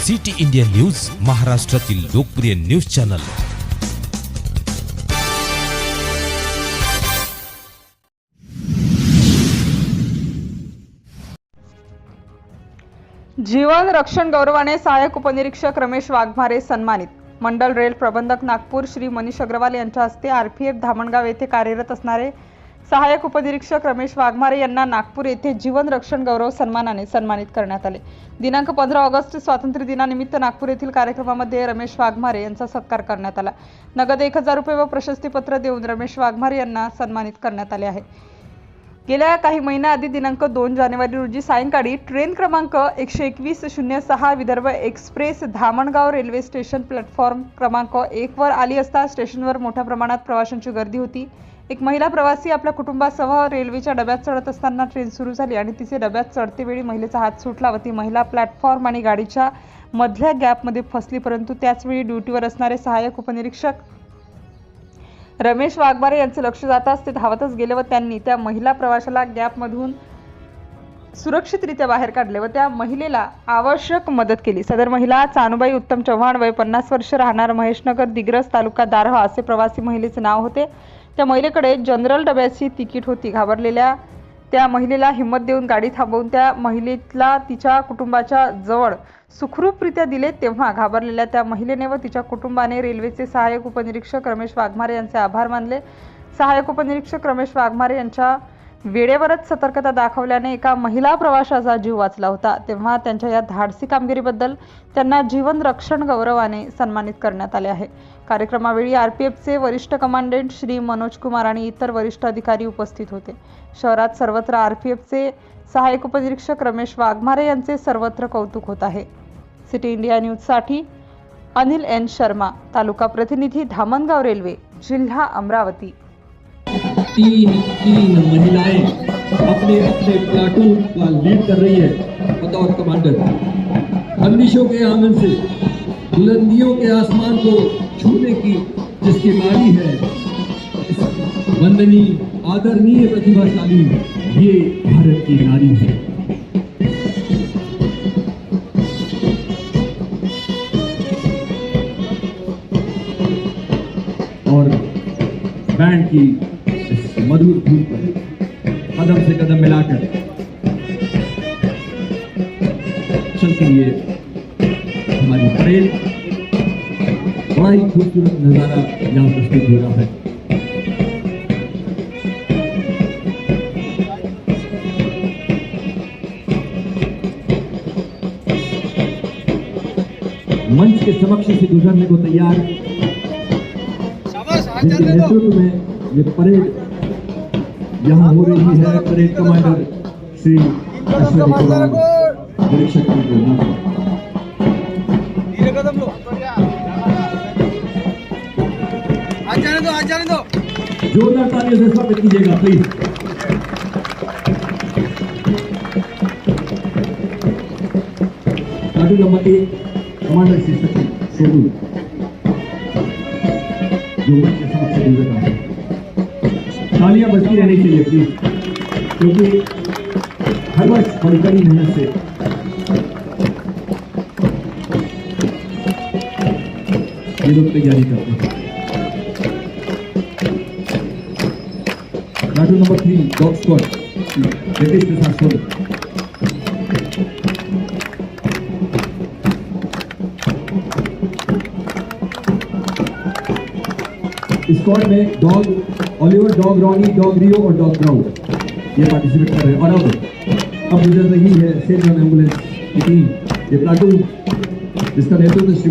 City India news, महाराष्ट्रातील लोकप्रिय news channel. जीवन रक्षण गौरवाने सहाय्यक उपनिरीक्षक रमेश वाघमारे सन्मानित। मंडल रेल प्रबंधक नागपूर श्री मनीष अग्रवाल यांच्या हस्ते आरपीएफ धामणगाव येथे कार्यरत असणारे सहाय्यक उपनिरीक्षक रमेश वाघमारे यांना नागपूर येथे जीवन रक्षण गौरव सन्मानाने सन्मानित करण्यात आले। दिनांक 15 ऑगस्ट स्वातंत्र्य दिनानिमित्त नागपूर येथील कार्यक्रमामध्ये रमेश वाघमारे यांचा सत्कार करण्यात आला। नगद 1000 रुपये व प्रशस्तीपत्र देऊन रमेश वाघमारे यांना सन्मानित करण्यात आले आहे। गेल्या काही महिन्याआधी दिनांक 2 जानेवारी रोजी सायंकाळी ट्रेन क्रमांक 12106 Vidarbha express Dhamangaon railway station platform क्रमांक 1 वर आली असता स्टेशनवर मोठ्या प्रमाणात प्रवाशांची गर्दी होती। एक महिला प्रवासी आपल्या कुटुंबासह रेल्वेच्या डब्यात चढत असताना ट्रेन सुरू झाली आणि तिचे डब्यात चढते वेळी महिलेचा हात सुटला व ती महिला प्लॅटफॉर्म आणि गाडीच्या मधल्या गॅपमध्ये फसली। परंतु त्याच वेळी ड्युटीवर असणारे सहाय्यक उपनिरीक्षक रमेश वाघमारे यांचे लक्ष जाताच ते धावतच गेले व त्यांनी त्या महिला प्रवाशाला गॅपमधून सुरक्षितरित्या बाहेर काढले व त्या महिलेला आवश्यक मदत केली। सदर महिला चानुबाई उत्तम चव्हाण, वय 50 वर्ष, राहणार महेशनगर, दिग्रस, तालुका दारव्हा असे प्रवासी महिलेचे नाव होते। त्या महिलेकडे जनरल डब्याची तिकीट होती। घाबरलेल्या त्या महिलेला हिंमत देऊन गाडी थांबवून त्या महिलेला तिच्या कुटुंबाच्या जवळ सुखरूपरित्या दिले। तेव्हा घाबरलेल्या त्या महिलेने व तिच्या कुटुंबाने रेल्वेचे सहाय्यक उपनिरीक्षक रमेश वाघमारे यांचे आभार मानले। सहाय्यक उपनिरीक्षक रमेश वाघमारे यांच्या वेळेवरच सतर्कता दाखवल्याने एका महिला प्रवाशाचा जीव वाचला होता। तेव्हा त्यांच्या या धाडसी कामगिरीबद्दल त्यांना जीवन रक्षण गौरवाने सन्मानित करण्यात आले आहे। कार्यक्रमावेळी आरपीएफचे वरिष्ठ कमांडंट श्री मनोज कुमार आणि इतर वरिष्ठ अधिकारी उपस्थित होते। शहरात सर्वत्र आरपीएफचे सहाय्यक उपनिरीक्षक रमेश वाघमारे यांचे सर्वत्र कौतुक होत आहे। सिटी इंडिया न्यूजसाठी अनिल एन शर्मा, तालुका प्रतिनिधी, धामणगाव रेल्वे, जिल्हा अमरावती। तीन महिलाएं अपने प्लाटून का लीड कर रही है बतौर कमांडर। बंदिशों के आंगन से बुलंदियों के आसमान को छूने की जिसकी बारी है, वंदनीय आदरणीय प्रतिभाशाली ये भारत की नारी है। और बैंड की मधुर धुन पर कदम से कदम मिलाकर चलती है हमारी परेड। बड़ा ही खूबसूरत नजारा यहाँ प्रस्तुत हो रहा है। मंच के समक्ष से गुजरने को तैयार जिनके नेतृत्व में ये परेड यहाँ हो रही है, परेड कमांडर श्री अश्विनी कुमार, निरीक्षक जोरदार तालियों से स्वागत कीजिएगा please. Platoon number 1 commander Shri Sachin Sonu जो मंच के समक्ष गुजर रहा है। तालियां बजती रहनी चाहिए प्लीज, क्योंकि हर वर्ष बड़ी कड़ी मेहनत से ये लोग तैयारी करते हैं। Platoon number 3 dog squad British के साथ स्वागत। स्क्वाड में dog Oliver, dog Ronnie, dog Rio और डॉग ब्राउन ये पार्टिसिपेट कर रहे हैं। और अब गुजर रही है सेंट्रल एम्बुलेंस की टीम। ये प्लाटून जिसका नेतृत्व श्री